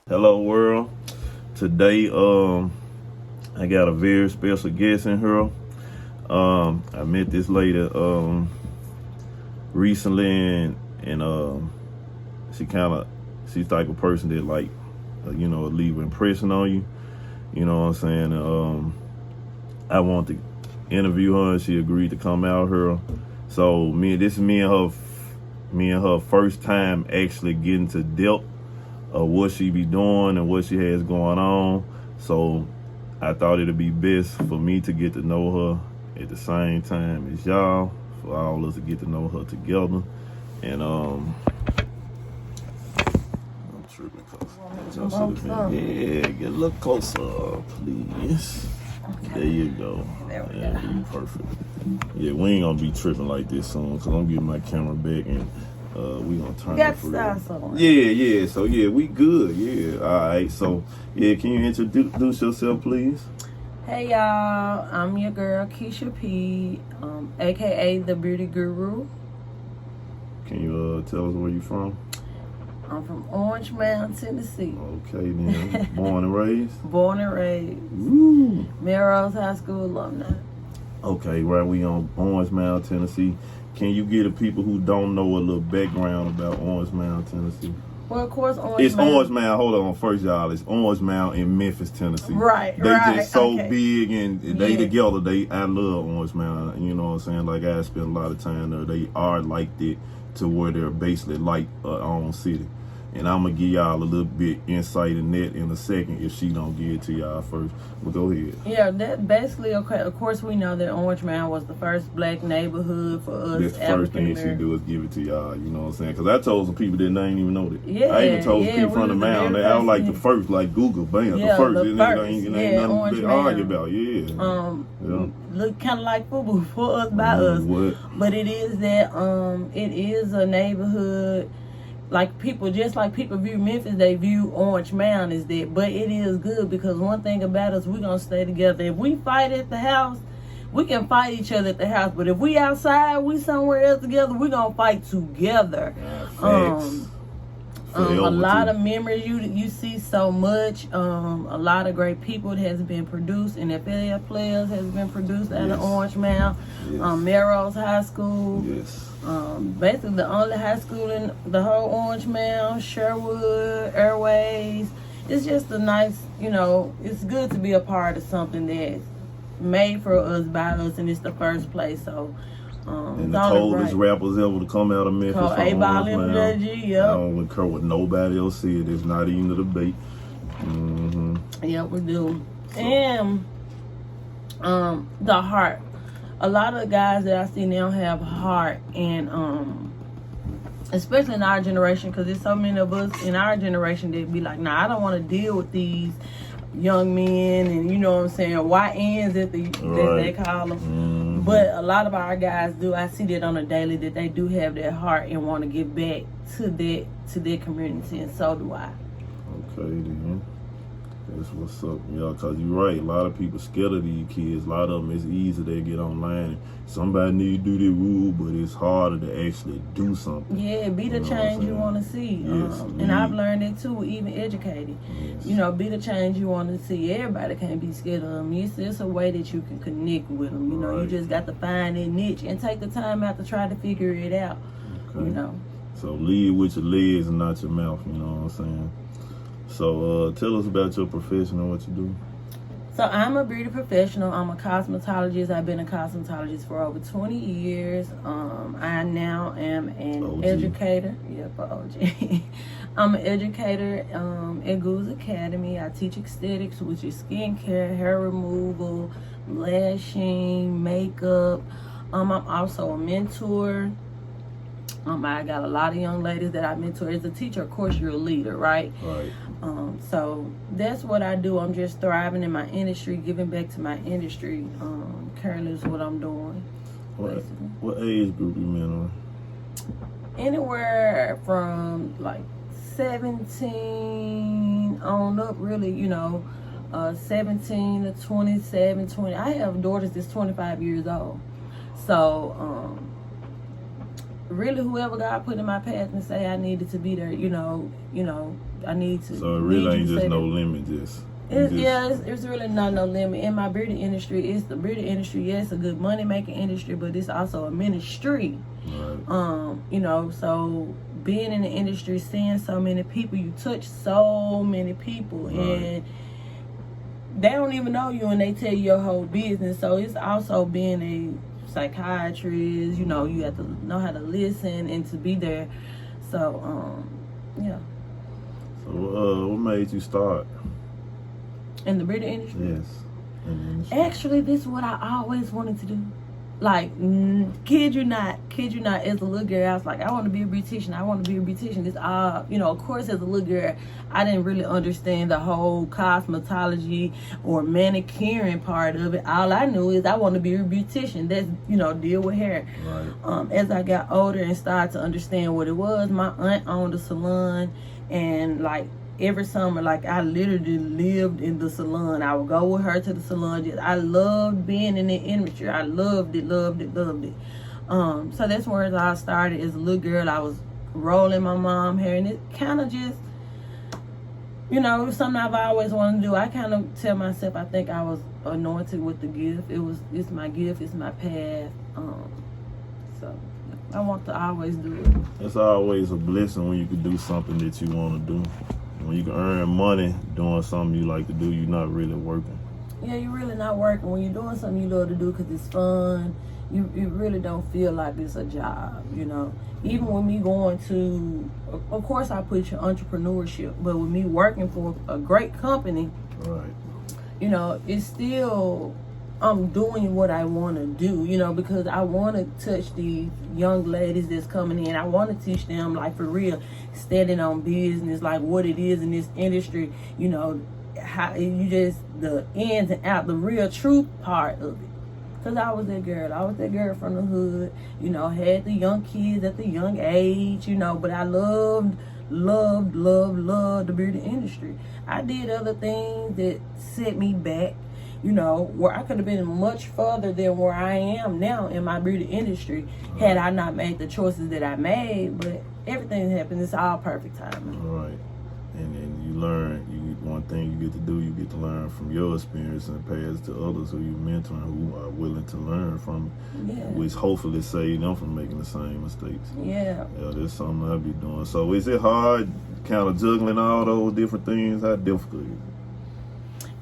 Hello world. Today I got a very special guest in here. I met this lady recently and she's the type of person that leave an impression on you. You know what I'm saying? I want to interview her and she agreed to come out here. So this is me and her first time actually getting to depth of what she be doing and what she has going on. So I thought it'd be best for me to get to know her at the same time as y'all, for all of us to get to know her together. And I'm tripping cause yeah, get a little closer, please. Okay. There you go. There we go. You perfect. Yeah, we ain't gonna be tripping like this soon, cause I'm getting my camera back and we gonna turn it for real. Yeah. So yeah, we good. Yeah. All right. So yeah, can you introduce yourself, please? Hey y'all, I'm your girl Keisha Pee, aka the Beauty Guru. Can you tell us where you from? I'm from Orange Mound, Tennessee. Okay then. Born and raised? Born and raised. Woo. Melrose High School alumni. Okay, right. We on Orange Mound, Tennessee. Can you give the people who don't know a little background about Orange Mound, Tennessee? Well, of course, Orange Mound. Hold on, first y'all. It's Orange Mound in Memphis, Tennessee. Right. They just so big and they together. I love Orange Mound. You know what I'm saying? Like I spent a lot of time there. They are like that to where they're basically like our own city. And I'm gonna give y'all a little bit insight in that in a second if she don't give it to y'all first. But go ahead. Yeah, that basically, okay, of course we know that Orange Mound was the first black neighborhood for us. That's the first thing she do is give it to y'all, you know what I'm saying? Because I told some people that ain't even know that. Yeah, I even told some people from the mound that I was like the first, like Google, bam, the first. Ain't nothing to argue about, Look kind of like football for us, by us. What? But it is that, it is a neighborhood. Like people view Memphis, they view Orange Mound as that. But it is good because one thing about us, we're going to stay together. If we fight at the house, we can fight each other at the house. But if we outside, we somewhere else together, we're going to fight together. A lot of memories, you see so much. A lot of great people has been produced. NFL players has been produced out of Orange Mound. Melrose High School. Yes. Basically the only high school in the whole Orange Mound, Sherwood, Airways. It's just a nice, it's good to be a part of something that's made for us, by us, and it's the first place. So, and the coldest rappers ever to come out of Memphis. I don't concur with nobody else said. It's not even a debate. Yeah, we do. So. And the heart. A lot of the guys that I see now have heart, and especially in our generation, because there's so many of us in our generation that be like, nah, I don't want to deal with these young men, and you know what I'm saying, YNs that they call them. But a lot of our guys do. I see that on a daily, that they do have that heart and want to give back to their community, and so do I. Okay, then. That's what's up, y'all, because you're right. A lot of people scared of these kids. A lot of them, it's easy to get online. And somebody need to do the rule, but it's harder to actually do something. Yeah, be the change you want to see. Yes, and I've learned it too, even educated. Yes. Be the change you want to see. Everybody can't be scared of them. It's a way that you can connect with them. You just got to find that niche and take the time out to try to figure it out. Okay. So lead with your legs and not your mouth, you know what I'm saying? So tell us about your profession and what you do. So I'm a beauty professional. I'm a cosmetologist. I've been a cosmetologist for over 20 years. I now am an educator. Yeah, for OG. I'm an educator at Goose Academy. I teach aesthetics, which is skincare, hair removal, lashing, makeup. I'm also a mentor. I got a lot of young ladies that I mentor. As a teacher, of course, you're a leader, right? Right. So that's what I do. I'm just thriving in my industry, giving back to my industry. Currently is what I'm doing. What age group you men on? Anywhere from like 17 on up, really, 17 to 27, 20. I have daughters that's 25 years old. So, really whoever God put in my path and say I needed to be there, I need to. So it really ain't just no limit, just. It's really not no limit. In my beauty industry, it's the beauty industry. Yeah, it's a good money making industry, but it's also a ministry. Right. So being in the industry, seeing so many people, you touch so many people, right. and they don't even know you, and they tell you your whole business. So it's also being a psychiatrist. You have to know how to listen and to be there. So yeah. So what made you start? In the beauty industry? Yes. In the industry. Actually, this is what I always wanted to do. Like, kid you not, as a little girl, I was like, I want to be a beautician. It's of course, as a little girl, I didn't really understand the whole cosmetology or manicuring part of it. All I knew is I want to be a beautician. That's, deal with hair. Right. As I got older and started to understand what it was, my aunt owned a salon, and like, every summer, like, I literally lived in the salon. I would go with her to the salon. I loved being in the industry. I loved it. So that's where I started. As a little girl, I was rolling my mom hair, and it kind of just, something I've always wanted to do. I kind of tell myself I think I was anointed with the gift. It's my gift. It's my path. So I want to always do it. It's always a blessing when you can do something that you want to do. When you can earn money doing something you like to do, you're not really working. Yeah, you're really not working. When you're doing something you love to do because it's fun, you really don't feel like it's a job, Even with me going to, of course I put your entrepreneurship, but with me working for a great company, right? It's still, I'm doing what I want to do, because I want to touch these young ladies that's coming in. I want to teach them, like, for real, standing on business, like what it is in this industry, how you just, the ins and out, the real truth part of it. Because I was that girl from the hood, had the young kids at the young age, but I loved the beauty industry. I did other things that set me back, where I could have been much further than where I am now in my beauty industry had I not made the choices that I made. But everything happened. It's all perfect timing. Right. And then you learn, one thing you get to do, you get to learn from your experience and pass to others who you mentor and who are willing to learn from, which hopefully save them from making the same mistakes. Yeah, that's something I'll be doing. So is it hard kind of juggling all those different things? How difficult is it?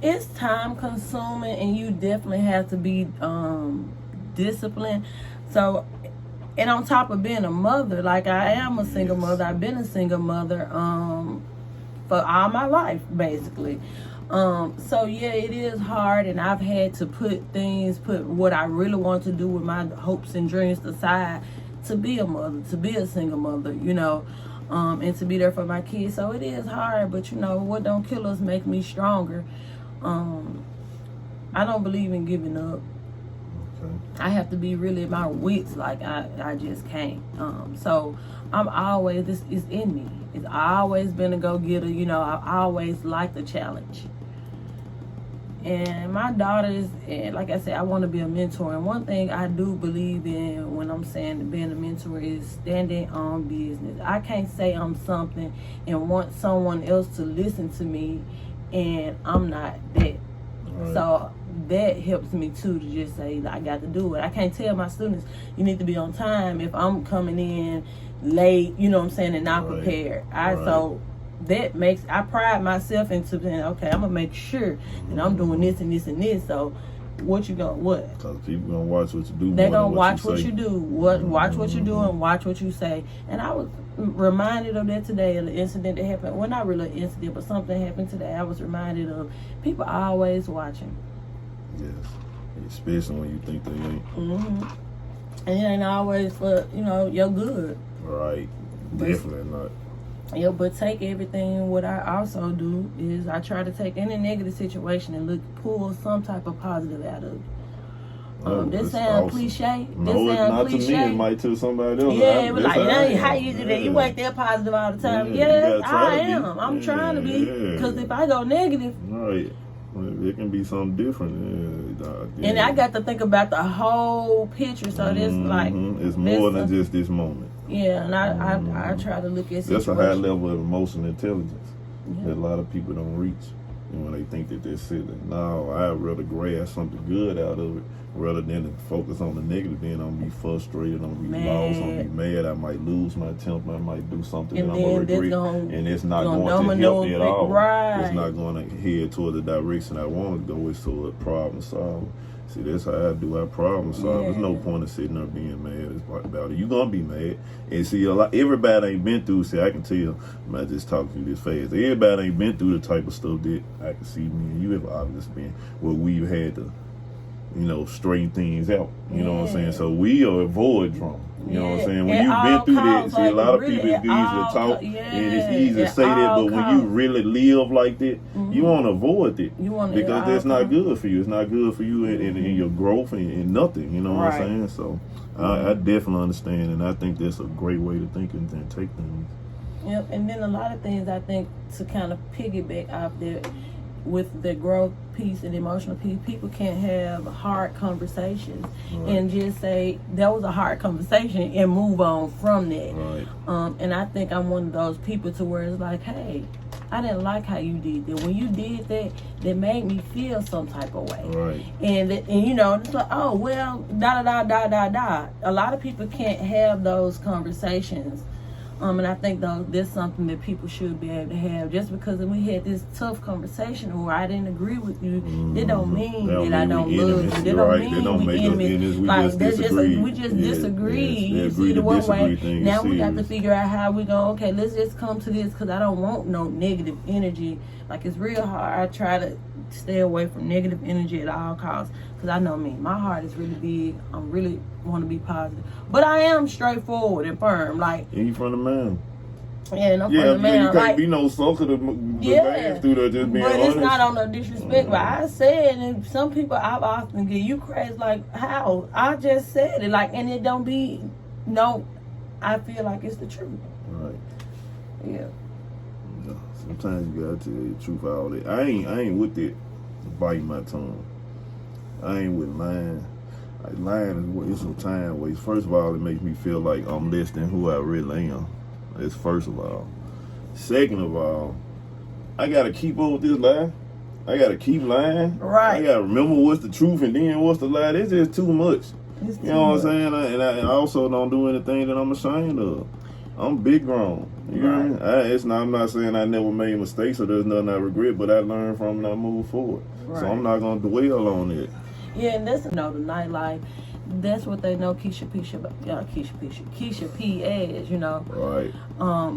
It's time consuming, and you definitely have to be disciplined. So, and on top of being a mother, like, I am a single mother. I've been a single mother for all my life, basically. So yeah, it is hard, and I've had to put what I really want to do with my hopes and dreams aside to be a mother, to be a single mother, and to be there for my kids. So it is hard, but what don't kill us make me stronger. I don't believe in giving up. Okay. I have to be really at my wits, like I just can't. So I'm always, this is in me. It's always been a go-getter. I always like the challenge. And my daughters, and like I said, I want to be a mentor. And one thing I do believe in when I'm saying being a mentor is standing on business. I can't say I'm something and want someone else to listen to me, and I'm not that. Right. So that helps me too, to just say, I got to do it. I can't tell my students, you need to be on time if I'm coming in late, and not prepared. So that makes, I pride myself into saying, okay, I'm gonna make sure that I'm doing this and this and this. So what you gonna, what? Because people gonna watch what you do. They're gonna watch what you do. Watch what you do and watch what you say. And I was reminded of that today, of the incident that happened. Well, not really an incident, but something happened today. I was reminded of people always watching. Yes, especially when you think they ain't. And it ain't always for, your good. Right, definitely not. Yeah, but take everything. What I also do is I try to take any negative situation and pull some type of positive out of it. This sounds cliche. No, it's not to me. It might to somebody else. Yeah, it was like, how you do that? You ain't that positive all the time. Yeah, I am. I'm trying to be. Because if I go negative, right, it can be something different. And I got to think about the whole picture. So this like it's more than just this moment. Yeah, and I try to look at situations. That's a high level of emotional intelligence that a lot of people don't reach. And when they think that they're silly, no, I'd rather grasp something good out of it rather than to focus on the negative. Then I'm gonna be frustrated, I'm gonna be lost, I'm gonna be mad, I might lose my temper, I might do something and that I'm gonna regret, and it's not going to help me at all. Right. It's not going to head toward the direction I want to go. It's toward problem solving. See, that's how I do our problem solve. There's no point in sitting there being mad about it. You're going to be mad. And see, everybody ain't been through, see, I can tell, I'm not just talking to you this fast. Everybody ain't been through the type of stuff that I can see me and you have obviously been, where we've had to, straighten things out. You know what I'm saying? So we avoid drama. You know what I'm saying? When you've been through that, see, a lot of people, it's easy to talk and it's easy to say that, but when you really live like that, you want to avoid it because that's not good for you. It's not good for you in your growth and nothing. You know what I'm saying? So I definitely understand, and I think that's a great way to think and take things. Yep, and then a lot of things I think to kind of piggyback off there with the growth piece and emotional piece, people can't have hard conversations and just say that was a hard conversation and move on from that. And I think I'm one of those people to where it's like, hey, I didn't like how you did that. When you did that, that made me feel some type of way. And it's like, oh well, da da da da da da. A lot of people can't have those conversations. And I think though that's something that people should be able to have. Just because we had this tough conversation or I didn't agree with you, it don't mean that I don't love you. That don't mean we enemies. Like we just disagree. You see the one way. Now we got to figure out how we go. Okay, let's just come to this because I don't want no negative energy. Like it's real hard. I try to stay away from negative energy at all costs because I know me. My heart is really big. I really want to be positive, but I am straightforward and firm. Like and you from the man. Yeah, and I'm from the man. You can't be no sucker to man through there just being honest. But it's not on no disrespect. But I said, and some people I've often get you crazy. Like how I just said it. Like and it don't be no. I feel like it's the truth. Right. Yeah. Sometimes you gotta tell the truth all that. I ain't with that biting my tongue. I ain't with lying. Like lying is some time waste. First of all, it makes me feel like I'm less than who I really am. That's first of all. Second of all, I gotta keep up with this lie. I gotta keep lying. Right. I gotta remember what's the truth and then what's the lie. It's just too much. You know what I'm saying? And I also don't do anything that I'm ashamed of. I'm big grown. You know what I mean? I'm not saying I never made mistakes or there's nothing I regret, but I learned from and I moved forward. Right. So I'm not gonna dwell on it. Yeah, and that's the nightlife. That's what they know Keisha Pee as, Right.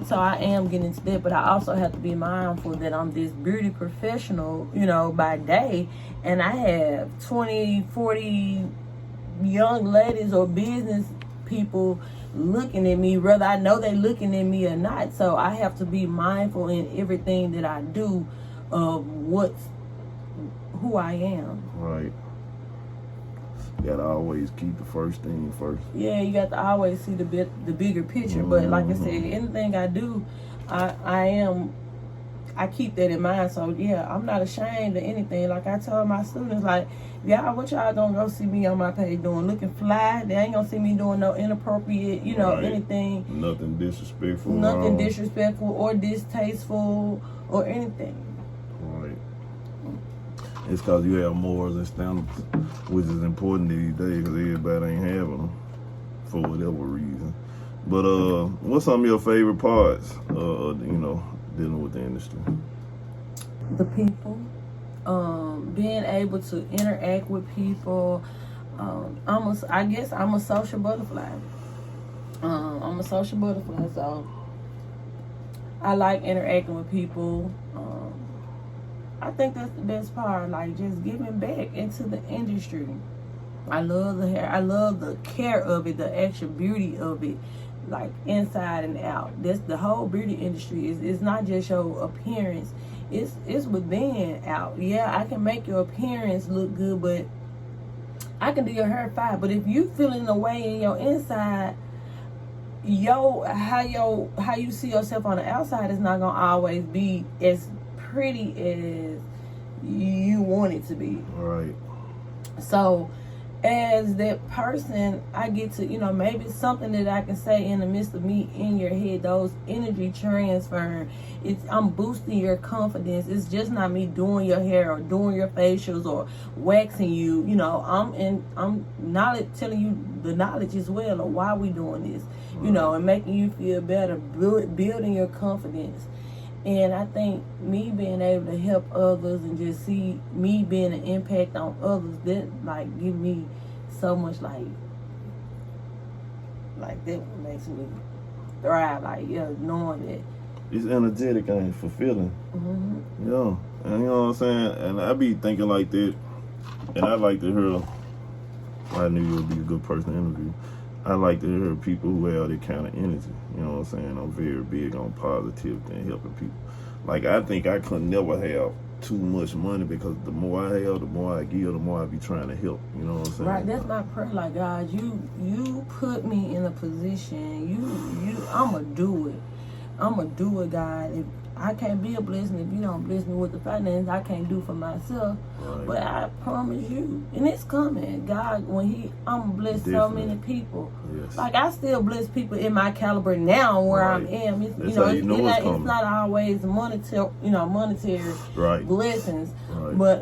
So I am getting into that, but I also have to be mindful that I'm this beauty professional, by day, and I have 20, 40 young ladies or business people looking at me, whether I know they looking at me or not. So I have to be mindful in everything that I do of who I am. Right. You gotta always keep the first thing first. Yeah, you got to always see the bigger picture. But like I said, anything I do, I keep that in mind. So yeah, I'm not ashamed of anything. Like I tell my students, like, what y'all gonna go see me on my page doing? Looking fly? They ain't gonna see me doing no inappropriate, anything. Nothing disrespectful. Nothing disrespectful or distasteful or anything. Right. It's because you have morals and standards, which is important these days because everybody ain't having them for whatever reason. But what's some of your favorite parts, dealing with the industry? The people. Being able to interact with people. I guess I'm a social butterfly. I'm a social butterfly, so I like interacting with people. I think that's the best part, like just giving back into the industry. I love the hair. I love the care of it, the actual beauty of it, like inside and out. That's the whole beauty industry. It's not just your appearance. It's within out. Yeah, I can make your appearance look good, but I can do your hair fine. But if you feeling the way in your inside, how you see yourself on the outside is not gonna always be as pretty as you want it to be. Right. So as that person, I get to, maybe something that I can say in the midst of me in your head, those energy transfer. I'm boosting your confidence. It's just not me doing your hair or doing your facials or waxing you. I'm knowledge, telling you the knowledge as well of why we doing this, and making you feel better, building your confidence. And I think me being able to help others and just see me being an impact on others, that give me so much that makes me thrive. Knowing that it's energetic and fulfilling. Mm-hmm. Yeah, and you know what I'm saying. And I be thinking like that, and I like to hear. I knew you would be a good person to interview. I like to hear people who have that kind of energy. You know what I'm saying? I'm very big on positivity and helping people. I think I could never have too much money, because the more I have, the more I give, the more I be trying to help. You know what I'm saying? Right, that's my prayer. God, you put me in a position. I'ma do it. I'ma do it, God. If I can't be a blessing if you don't bless me with the finance, I can't do for myself. Right. But I promise you, and it's coming. God, I'm blessed so many people. Yes. I still bless people in my caliber now where I am. It's not always monetary, right. blessings. Right. But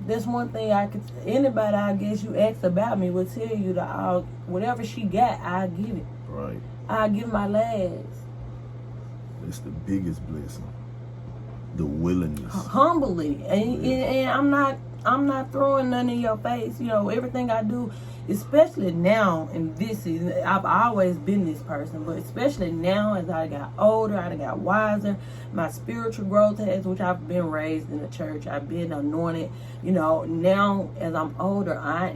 that's one thing anybody I guess you ask about me will tell you that whatever she got, I give it. Right. I give my last. It's the biggest blessing. The willingness. Humbly. And I'm not throwing none in your face. Everything I do, especially now in this season, I've always been this person, but especially now as I got older, I got wiser, my spiritual growth has, which I've been raised in the church, I've been anointed. Now as I'm older, I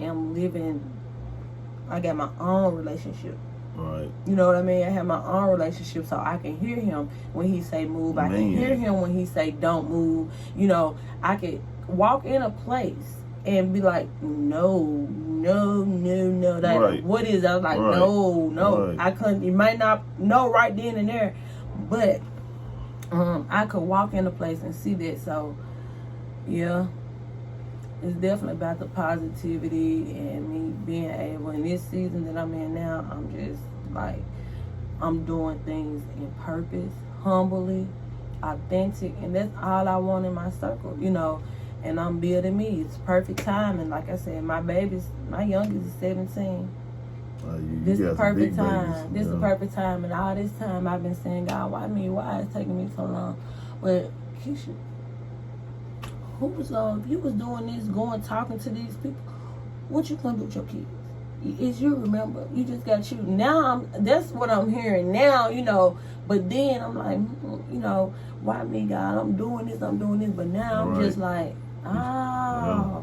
got my own relationship. Right. You know what I mean? I have my own relationship, so I can hear him when he say move. I can hear him when he say don't move. I could walk in a place and be like, no. Right. What is? I was like, right. no. Right. I couldn't. You might not know right then and there, but I could walk in a place and see that. So, yeah. It's definitely about the positivity and me being able, in this season that I'm in now, I'm just I'm doing things in purpose, humbly, authentic, and that's all I want in my circle, and I'm building me. It's perfect time, and like I said, my youngest is 17. This is the perfect time. This is the perfect time, and all this time I've been saying, God, why me? Why is it taking me so long? But Keisha, if you was doing this, talking to these people, what you gonna do with your kids? Is you remember? You just got you. Now that's what I'm hearing now, But then I'm like, why me, God? I'm doing this, but now I'm just like, Yeah.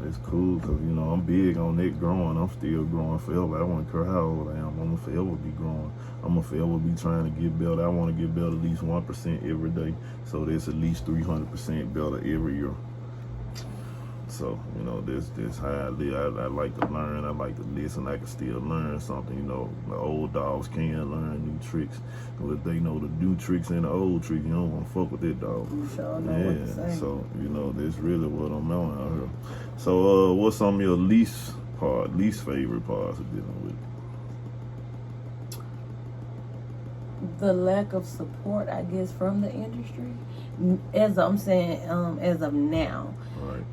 It's cool because, I'm big on it growing. I'm still growing forever. I don't care how old I am. I'm going to forever be growing. I'm going to forever be trying to get better. I want to get better at least 1% every day. So that's at least 300% better every year. So, that's how I live. I like to learn. I like to listen. I can still learn something. The old dogs can learn new tricks. But if they know the new tricks and the old tricks, you don't want to fuck with that dog. You sure know what to say. So, that's really what I'm on out here. So, what's some of your least favorite parts of dealing with? The lack of support, I guess, from the industry. As I'm saying, as of now. Right.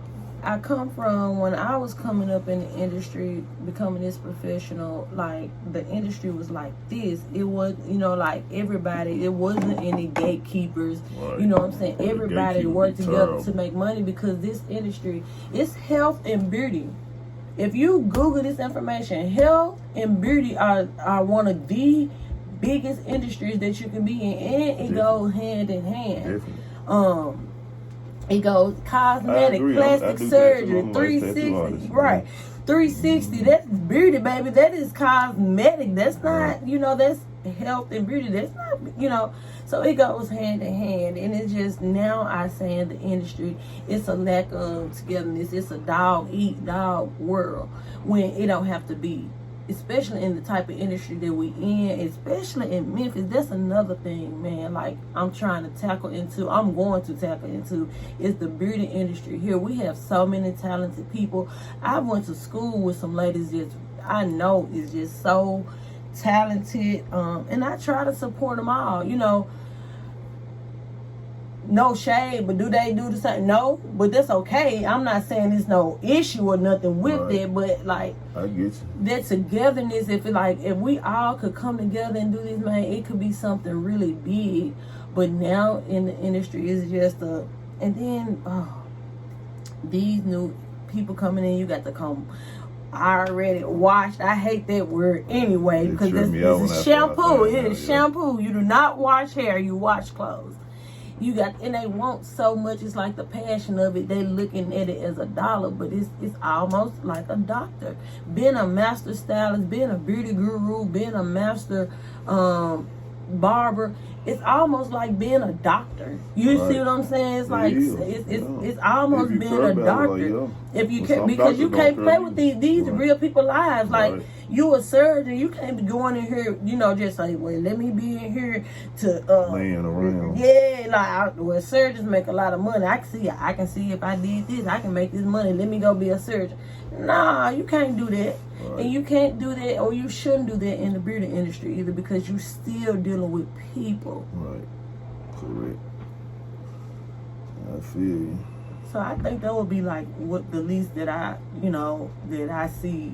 I come from when I was coming up in the industry, becoming this professional, the industry was like this. It was, everybody, it wasn't any gatekeepers. Right. You know what I'm saying? Everybody worked together to make money because this industry, it's health and beauty. If you Google this information, health and beauty are one of the biggest industries that you can be in, and it goes hand in hand. Definitely. It goes cosmetic, plastic surgery, 360, right? 360. That's beauty, baby. That is cosmetic. That's not, that's health and beauty. That's not, So it goes hand in hand, and it's just now I say in the industry, it's a lack of togetherness. It's a dog eat dog world when it don't have to be. especially in the type of industry that we in, especially in Memphis. That's another thing, man. Like I'm going to tackle into is the beauty industry. Here we have so many talented people. I went to school with some ladies that I know is just so talented, and I try to support them all. You know, no shade, but do they do the same? No, but that's okay. I'm not saying there's no issue or nothing with it, but like, I get you. That togetherness, if we all could come together and do this, man, it could be something really big. But now in the industry, it's just and then these new people coming in, you got to come already washed. I hate that word anyway, because this is shampoo. It is shampoo. You do not wash hair, you wash clothes. You got, and they want so much. It's like the passion of it. They looking at it as $1, but it's almost like a doctor. Being a master stylist, being a beauty guru, being a master barber, it's almost like being a doctor. You see what I'm saying? It's like it's almost being a doctor. If you can't, because you can't play with these real people lives. Like you a surgeon, you can't be going in here, you know, just like, well, let me be in here to laying around. Yeah, like surgeons make a lot of money. I can see if I did this, I can make this money. Let me go be a surgeon. Nah, you can't do that. And you can't do that, or you shouldn't do that in the beauty industry either, because you're still dealing with people. Right. Correct. I feel you. So I think that would be like what the least that I see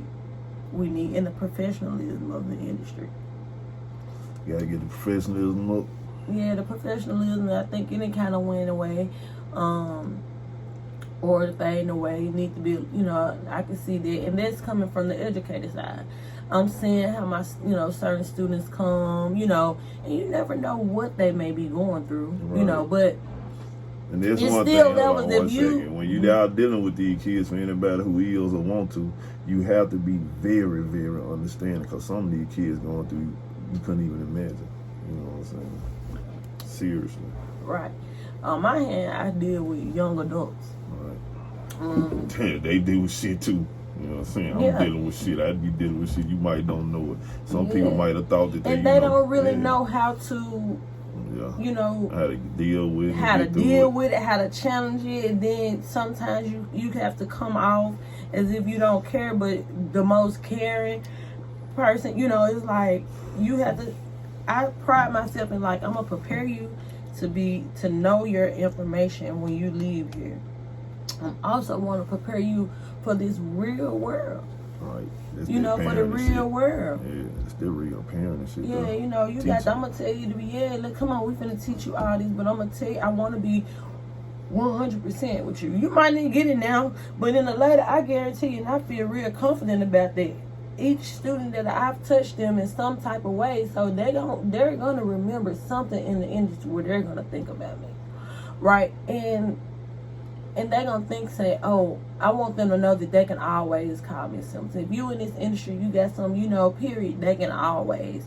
we need in the professionalism of the industry. You gotta get the professionalism up. Yeah, the professionalism, I think any kind of went away. Or fading away, need to be, you know, I can see that, and that's coming from the educator side. I'm seeing how my, certain students come, and you never know what they may be going through, but and there's one thing, when you're out dealing with these kids, for anybody who is or want to, you have to be very, very understanding, because some of these kids going through, you couldn't even imagine, you know what I'm saying? Seriously. Right. On my hand, I deal with young adults. They deal with shit too. You know what I'm saying? I'm dealing with shit. I be dealing with shit. You might don't know it. Some people might have thought that they don't really know how to, how to deal with it, how to challenge it. And then sometimes you have to come off as if you don't care, but the most caring person, it's like you have to. I pride myself in, like, I'm gonna prepare you to know your information when you leave here. I also want to prepare you for this real world. Right. For the real world. Yeah, it's the real parent and shit. Yeah, I'm going to tell you to be, look, come on, we finna teach you all these, but I'm going to tell you, I want to be 100% with you. You might need to get it now, but in the later, I guarantee you, and I feel real confident about that. Each student that I've touched them in some type of way, so they're going to remember something in the industry where they're going to think about me. Right? And they're going to say, oh, I want them to know that they can always call me something. If you in this industry, you got some, period, they can always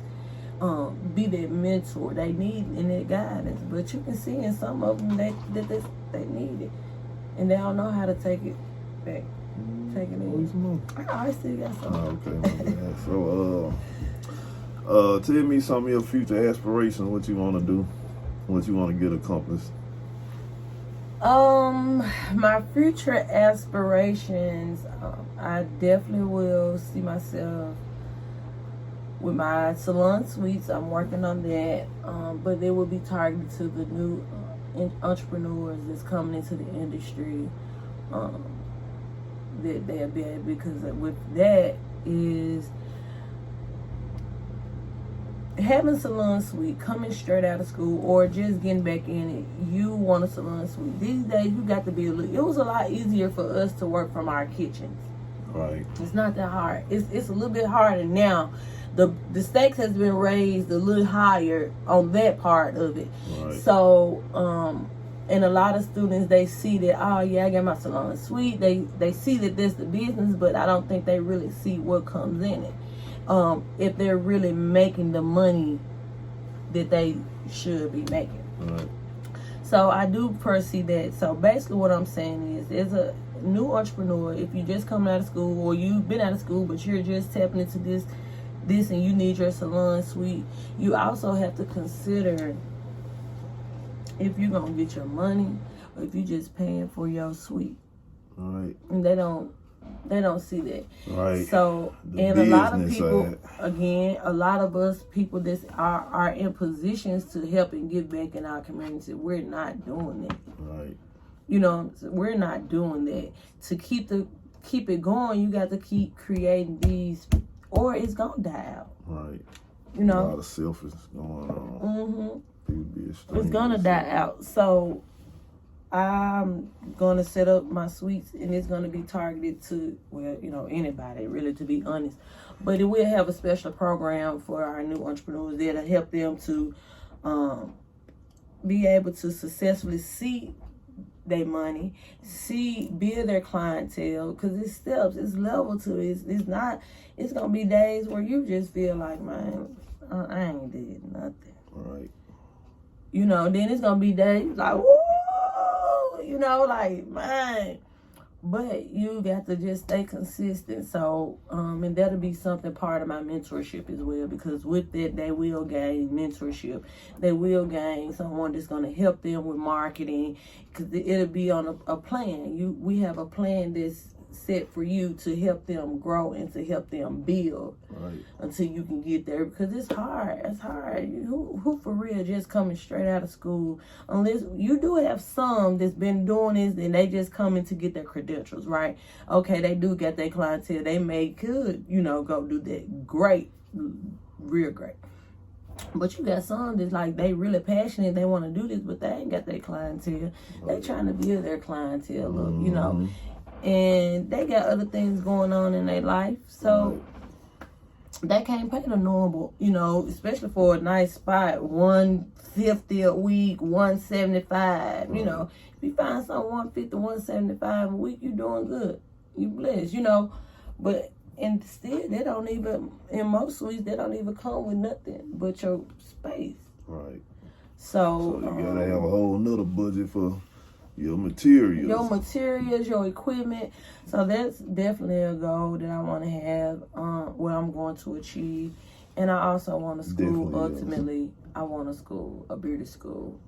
be their mentor. They need in their guidance. But you can see in some of them that they need it. And they don't know how to take it back. Take it in. I still got some. Okay. So, tell me some of your future aspirations, what you want to do, what you want to get accomplished. My future aspirations, I definitely will see myself with my salon suites. I'm working on that, but they will be targeted to the new entrepreneurs that's coming into the industry. That they'll be able, because with that is having a salon suite, coming straight out of school or just getting back in it, you want a salon suite. These days, you got to be it was a lot easier for us to work from our kitchens. Right. It's not that hard. It's a little bit harder now. The stakes has been raised a little higher on that part of it. Right. So, and a lot of students, they see that, oh yeah, I got my salon suite. They see that this the business, but I don't think they really see what comes in it. If they're really making the money that they should be making. Right. So I do foresee that. So basically what I'm saying is new entrepreneur, if you just coming out of school or you've been out of school but you're just tapping into this and you need your salon suite, you also have to consider if you're gonna get your money or if you're just paying for your suite. Right. And they don't see that. Right. So, and a lot of people, again, a lot of us people that are in positions to help and give back in our community, we're not doing that. Right. You know, we're not doing that. To keep it going, you got to keep creating these, or it's gonna die out. Right. You know, a lot of selfish going on. Mm-hmm. It's gonna die out. So I'm gonna set up my suites, and it's gonna be targeted to, well, you know, anybody really, to be honest. But it will have a special program for our new entrepreneurs there to help them to be able to successfully see their money, build their clientele, because it's steps, it's level to it. It's not. It's gonna be days where you just feel like, man, I ain't did nothing. Right. You know, then it's gonna be days like, whoa, you know, like, man. But you got to just stay consistent. So, and that'll be something part of my mentorship as well, because with that, they will gain mentorship. They will gain someone that's going to help them with marketing, because it'll be on a plan. We have a plan that's set for you to help them grow and to help them build, right, until you can get there, because it's hard. It's hard. Who for real just coming straight out of school, unless you do have some that's been doing this and they just coming to get their credentials, right? Okay, they do get their clientele. They could, you know, go do that. Great, real great. But you got some that's like, they really passionate, they want to do this, but they ain't got their clientele. They trying to build their clientele up, you know. And they got other things going on in their life, so they can't pay the normal, you know, especially for a nice spot, $150 a week, $175. You know, if you find something $150, $175 a week, you doing good. You blessed, you know. But and still, they don't even, in most suites, they don't even come with nothing but your space. Right. So you gotta have a whole nother budget for your materials, your equipment. So that's definitely a goal that I want to have, what I'm going to achieve. And I also want a school, definitely, ultimately. I want a beauty school.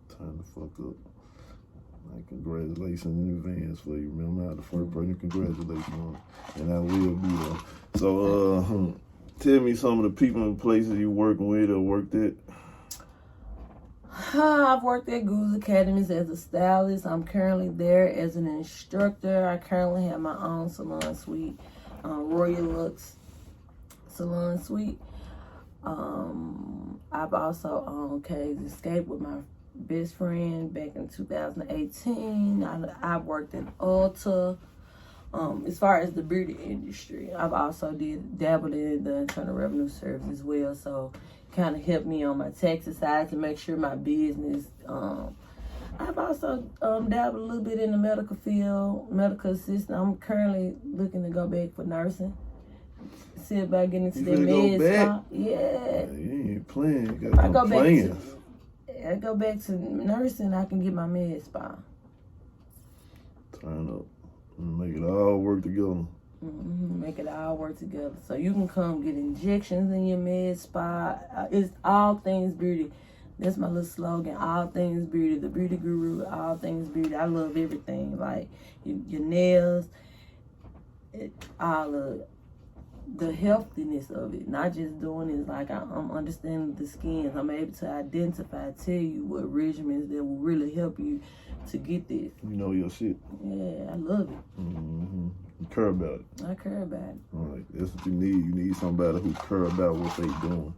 Time to fuck up. Like, congratulations in advance for you. Remember, I'm the first person to congratulate you on it. And I will be there. So, tell me some of the people and places you working with or worked at. I've worked at Goose Academies as a stylist. I'm currently there as an instructor. I currently have my own salon suite, Royal Lux Salon Suite. I've also owned K's Escape with my best friend back in 2018. I've worked in Ulta. As far as the beauty industry, I've also dabbled in the Internal Revenue Service as well. So kind of helped me on my taxes side to make sure my business. I've also dabbled a little bit in the medical field, medical assistant. I'm currently looking to go back for nursing. See about getting into that med spa. Yeah. You ain't playing. You got no plans. I go back to nursing, I can get my med spa. Turn up. Make it all work together. Make it all work together. So you can come get injections in your med spa. It's all things beauty. That's my little slogan. All things beauty. The beauty guru. All things beauty. I love everything. Like your nails. All of the healthiness of it. Not just doing it. Like I'm understanding the skins. I'm able to identify, tell you what regimens that will really help you to get this. You know your shit. Yeah, I love it. You care about it. I care about it. All right, that's what you need. You need somebody who care about what they doing.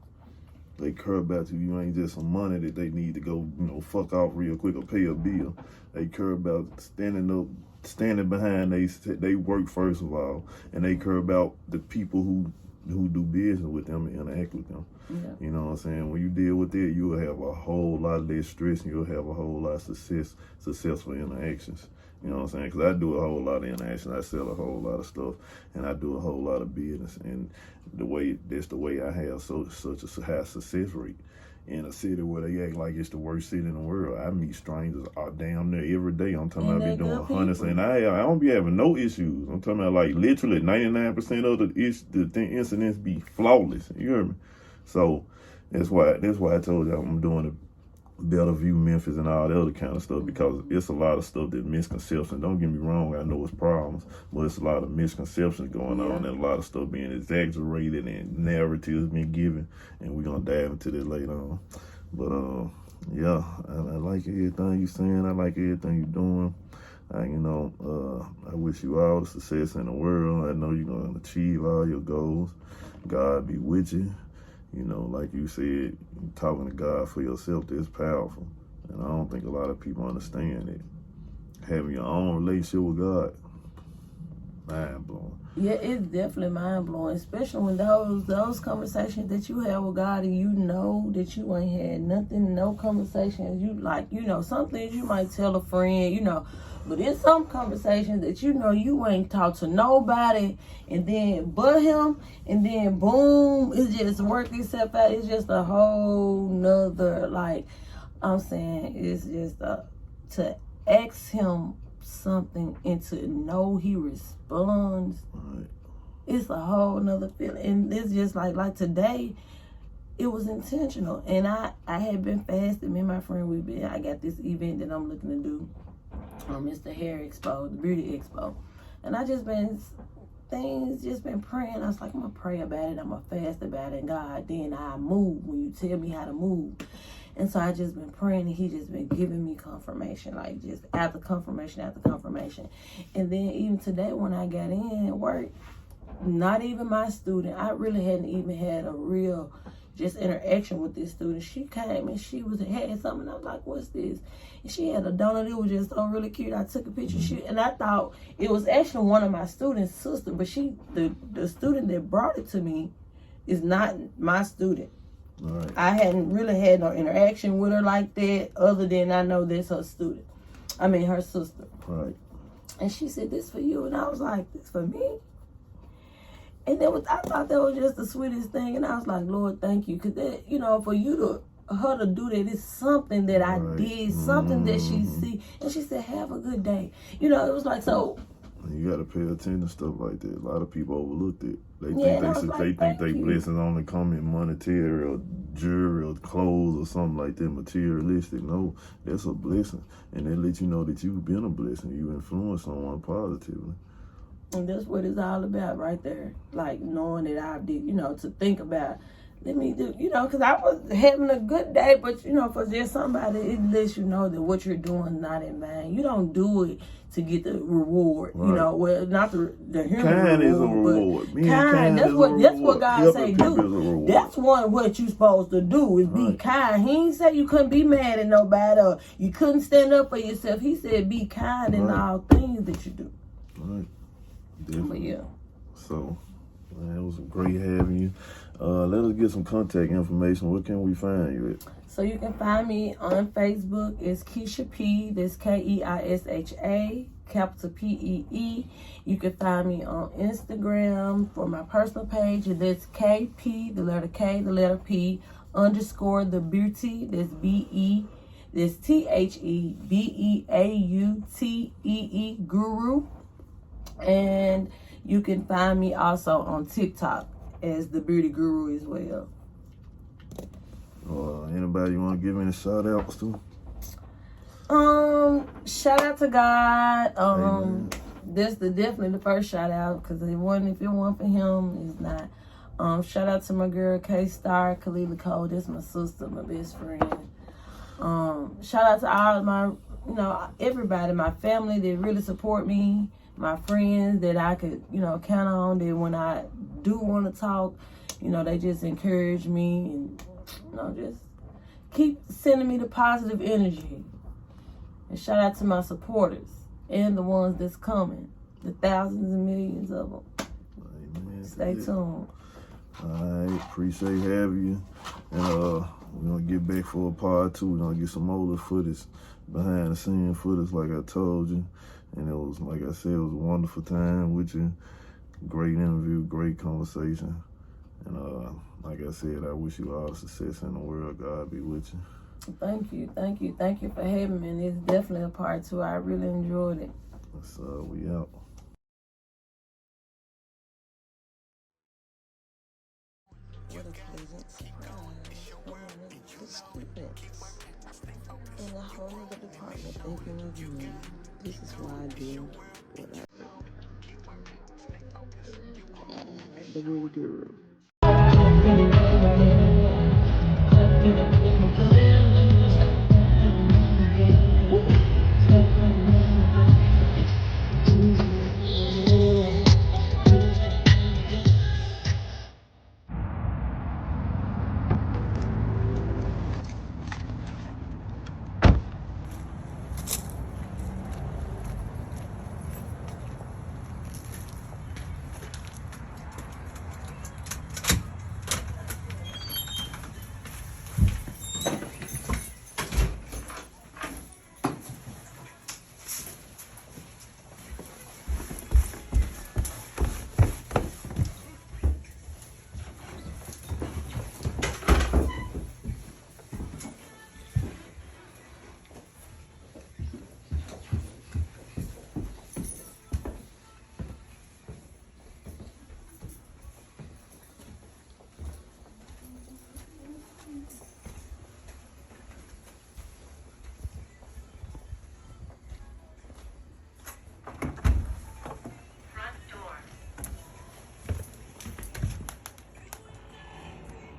They care about you. You ain't just some money that they need to go, fuck off real quick or pay a bill. They care about standing behind they work first of all, and they care about the people who do business with them and interact with them. Yeah. You know what I'm saying? When you deal with it, you'll have a whole lot less stress and you'll have a whole lot of successful interactions. You know what I'm saying? Because I do a whole lot of interactions. I sell a whole lot of stuff, and I do a whole lot of business. And that's the way I have such a high success rate. in a city where they act like it's the worst city in the world. I meet strangers damn near every day. I'm talking about I be doing hundreds, and I don't be having no issues. I'm talking about like literally 99% of the incidents be flawless. You hear me? So that's why I told you I'm doing a Bellevue, Memphis, and all the other kind of stuff, because it's a lot of stuff that misconceptions. Don't get me wrong, I know it's problems, but it's a lot of misconceptions going on, and a lot of stuff being exaggerated and narratives being given, and we're gonna dive into that later on. But yeah, I like everything you saying. I like everything you doing. I wish you all the success in the world. I know you're gonna achieve all your goals. God be with you. You know, like you said, talking to God for yourself, that's powerful. And I don't think a lot of people understand it. Having your own relationship with God, mind-blowing. Yeah, it's definitely mind-blowing, especially when those conversations that you have with God and you know that you ain't had nothing, no conversations. You like, some things you might tell a friend, but in some conversations that you ain't talked to nobody, and then but him, and then boom, it's just work itself out. It's just a whole nother, like I'm saying, it's just to ask him something and to know he responds. Right. It's a whole nother feeling, and it's just like today. It was intentional, and I had been fasting. Me and my friend, I got this event that I'm looking to do. It's the hair expo, the beauty expo. And I just been praying. I was like, I'm going to pray about it. I'm going to fast about it. And God, then I move when you tell me how to move. And so I just been praying, and he just been giving me confirmation, like just after confirmation after confirmation. And then even today when I got in at work, not even my student, I really hadn't even had a real just interaction with this student. She came and she had something. I was like, what's this? And she had a donut. It was just so really cute. I took a picture. And I thought it was actually one of my students' sister, but the student that brought it to me is not my student. Right. I hadn't really had no interaction with her like that, other than I know that's her student. I mean, her sister. Right. And she said, this for you. And I was like, this for me? And I thought that was just the sweetest thing. And I was like, Lord, thank you. Because that, for her to do that is something that I did, something that she see. And she said, have a good day. It was like, so. You got to pay attention to stuff like that. A lot of people overlooked it. They think they blessings only come in monetary or jewelry or clothes or something like that, materialistic. No, that's a blessing. And they let you know that you've been a blessing. You influence someone positively. And that's what it's all about right there. Like knowing that I did, to think about, let me do, because I was having a good day, but, for just somebody, it lets you know that what you're doing is not in vain. You don't do it to get the reward, right. Not the human kind reward. Is a reward. Kind, that's what God say do. That's what you supposed to do is be kind. He ain't say you couldn't be mad at nobody or you couldn't stand up for yourself. He said be kind in all things that you do. Right. Definitely. But yeah. So, man, it was great having you. Let us get some contact information. Where can we find you at? So you can find me on Facebook. It's Keisha Pee. That's Keisha, capital Pee. You can find me on Instagram for my personal page, and that's KP, the letter K, the letter P, _ the beauty. That's BE. That's THEBEAUTEE guru. And you can find me also on TikTok as the Beauty Guru as well. Anybody you want to give any shout outs to? Shout out to God. That's definitely the first shout out, because if it wasn't for him, it's not. Shout out to my girl K-Star, Kalila Cole. That's my sister, my best friend. Shout out to all my, everybody, my family that really support me. My friends that I could, count on, that when I do want to talk, they just encourage me and, just keep sending me the positive energy. And shout out to my supporters and the ones that's coming, the thousands and millions of them. Amen. Stay tuned. I appreciate having you. And we're going to get back for a part 2. We're going to get some older footage, behind the scenes footage like I told you. And it was, like I said, it was a wonderful time with you. Great interview, great conversation. And like like I said, I wish you all the success in the world. God be with you. Thank you for having me. And it's definitely a part 2. I really enjoyed it. So we out. What a pleasant surprise. In a whole other department thinking of me. This is why I do what I do. The Rudy Guru.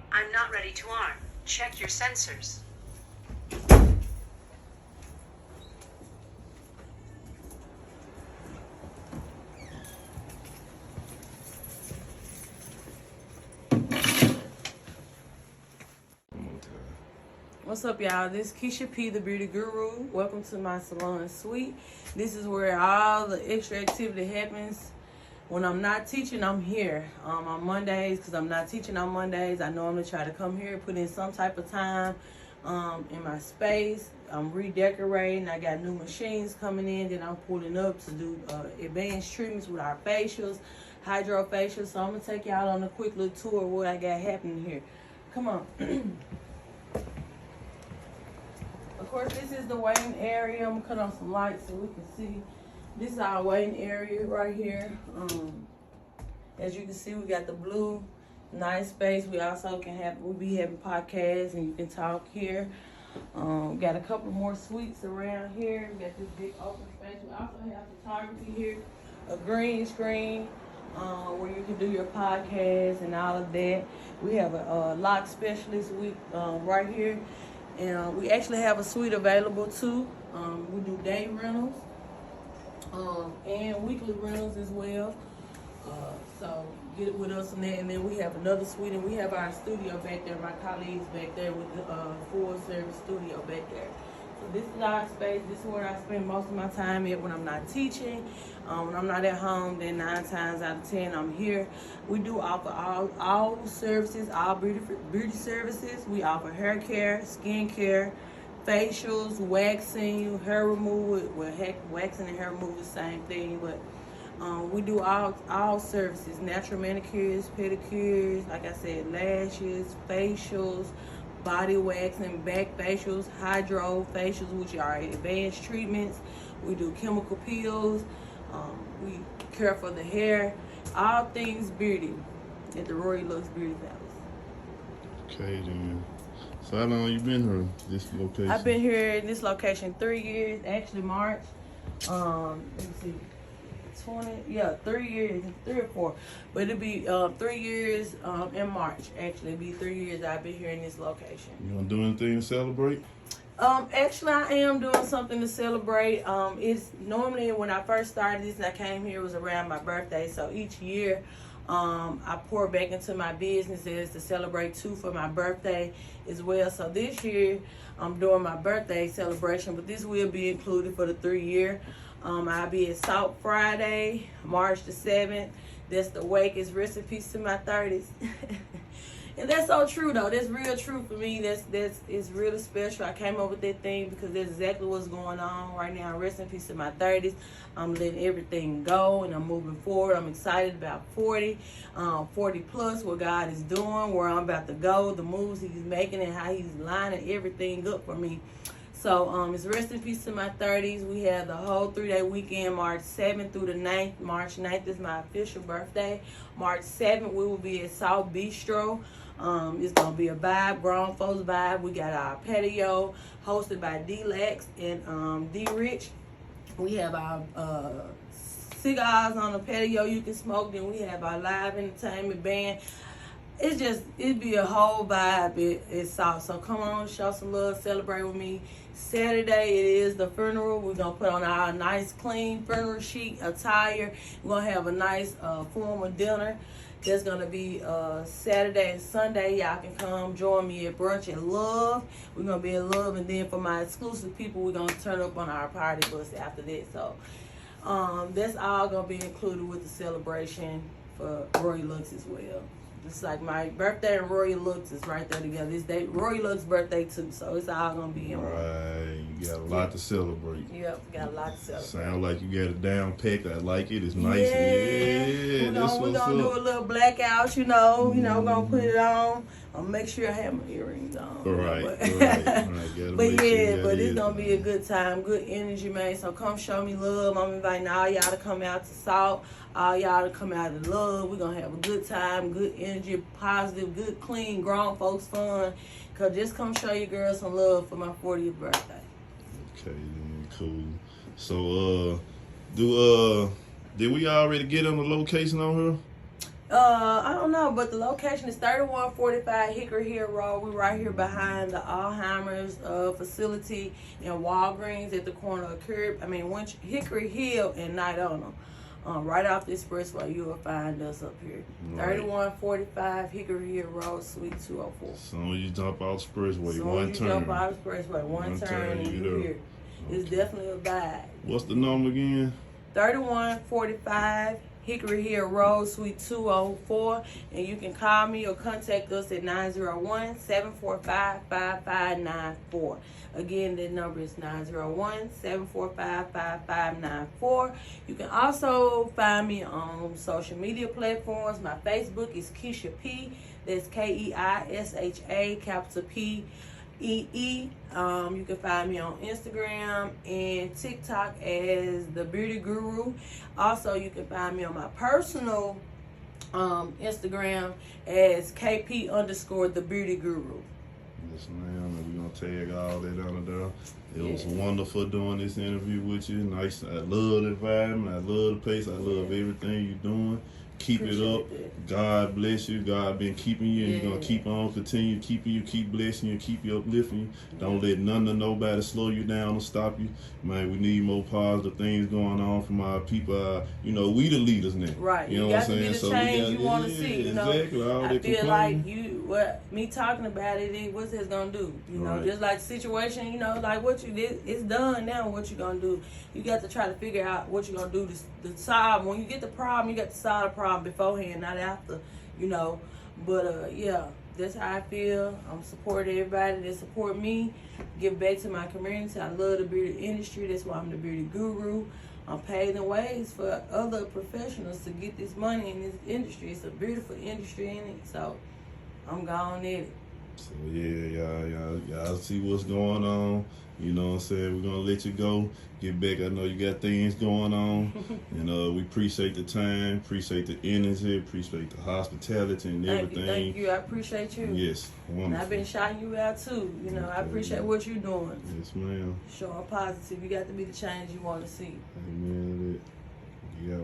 I'm not ready to arm. Check your sensors. What's up, y'all? This is Keisha Pee, the Beauty Guru. Welcome to my salon suite. This is where all the extra activity happens. When I'm not teaching, I'm here. On Mondays, because I'm not teaching on Mondays, I normally try to come here, put in some type of time in my space. I'm redecorating. I got new machines coming in that I'm pulling up to do advanced treatments with our facials, hydrofacials. So I'm going to take y'all on a quick little tour of what I got happening here. Come on. Of course, this is the waiting area. I'm going to cut on some lights so we can see. This is our waiting area right here. As you can see, we got the blue, nice space. We also we'll be having podcasts and you can talk here. Got a couple more suites around here. We got this big open space. We also have photography here, a green screen where you can do your podcast and all of that. We have a lock specialist right here. And we actually have a suite available too. We do day rentals and weekly rentals as well. So get with us on that. And then we have another suite, and we have our studio back there. My colleagues back there with the full service studio back there. So this is our space. This is where I spend most of my time at when I'm not teaching. When I'm not at home, then 9 times out of 10 I'm here. We do offer all services, all beauty services. We offer hair care, skin care, facials, waxing, hair removal. Well, heck, waxing and hair removal is the same thing, but we do all services: natural manicures, pedicures, like I said, lashes, facials, body waxing, back facials, hydro facials, which are advanced treatments. We do chemical peels. We care for the hair. All things beauty at the Rory Lux Beauty Palace. Okay, then. So how long you been here, this location? I've been here in this location 3 years, actually March. Let me see. 3 years, 3 or 4, but it'll be 3 years in March. Actually, it'll be 3 years I've been here in this location. You gonna do anything to celebrate? Actually, I am doing something to celebrate. It's normally when I first started this and I came here, it was around my birthday. So each year, I pour back into my businesses to celebrate too for my birthday as well. So this year, I'm doing my birthday celebration, but this will be included for the 3 year. I'll be at Salt Friday, March the 7th. That's the Wakest. Rest in peace to my 30s. And That's so true though. That's real true for me. That's it's really special. I came up with that thing because that's exactly what's going on right now. Rest in peace in my 30s. I'm letting everything go and I'm moving forward. I'm excited about 40 plus, what God is doing, where I'm about to go, the moves He's making, and how He's lining everything up for me. So it's rest in peace to my 30s. We have the whole 3-day weekend, March 7th through the 9th. March 9th is my official birthday. March 7th, we will be at South Bistro. It's going to be a vibe, grown folks vibe. We got our patio hosted by D-Lex and D-Rich. We have our cigars on the patio you can smoke. Then we have our live entertainment band. It'd be a whole vibe at South. So come on, show some love, celebrate with me. Saturday, it is the funeral. We're going to put on our nice, clean funeral chic attire. We're going to have a nice formal dinner. There's going to be Saturday and Sunday. Y'all can come join me at brunch at Love. We're going to be at Love. And then for my exclusive people, we're going to turn up on our party bus after that. So that's all going to be included with the celebration for Roy Lux as well. It's like my birthday and Roy Lux is right there together. It's Roy Lux's birthday too, so it's all gonna be in one. Right, you got a lot to celebrate. Yep, got a lot to celebrate. Sound like you got it down packed. I like it. It's nice. Yeah, we're gonna do a little blackout. We're gonna put it on. I'll make sure I have my earrings on. Right. But it's gonna be a good time, good energy, man. So come show me love. I'm inviting all y'all to come out to Salt. All y'all to come out to Love. We're gonna have a good time, good energy, positive, good, clean, grown folks fun. Cause just come show your girls some love for my 40th birthday. Okay, then, cool. So, did we already get on the location on her? I don't know, but the location is 3145 Hickory Hill Road. We're right here behind the Alzheimer's facility in Walgreens at the corner of Hickory Hill and Night-Owner. Right off the expressway, you will find us up here. Right. 3145 Hickory Hill Road, Suite 204. As soon as you jump out expressway, Jump out expressway, one turn, and you're here. Okay. It's definitely a vibe. What's the number again? 3145 Hickory Hill Road, Suite 204. And you can call me or contact us at 901-745-5594. Again, that number is 901-745-5594. You can also find me on social media platforms. My Facebook is Keisha Pee. That's Keisha, capital P-E-E. You can find me on Instagram and TikTok as The Beauty Guru. Also, you can find me on my personal Instagram as KP_The Beauty Guru. Yes, ma'am. And we're going to tag all that under there. It was wonderful doing this interview with you. Nice. I love the environment. I love the place. I love everything you're doing. Keep it up. God bless you. God been keeping you, and He's going to keep on continue keeping you, keep blessing you, keep you uplifting you. Don't let none of nobody slow you down or stop you. Man, we need more positive things going on from our people. We the leaders now. Right. You know got what I'm saying? To be the change you want to see. Exactly. I feel like me talking about it, what's it going to do? Just like the situation, like what you did, it's done now. What you going to do? You got to try to figure out what you're going to do to solve. When you get the problem, you got to solve the problem beforehand, not after, But that's how I feel. I'm supporting everybody that support me. Give back to my community. I love the beauty industry. That's why I'm the beauty guru. I'm paving ways for other professionals to get this money in this industry. It's a beautiful industry in it, so I'm going in it. So y'all see what's going on. You know what I'm saying? We're going to let you go. Get back. I know you got things going on. And we appreciate the time, appreciate the energy, appreciate the hospitality and everything. Thank you. I appreciate you. Yes. Wonderful. And I've been shouting you out too. I appreciate what you're doing. Yes, ma'am. Showing positive. You got to be the change you want to see. Amen. Yeah.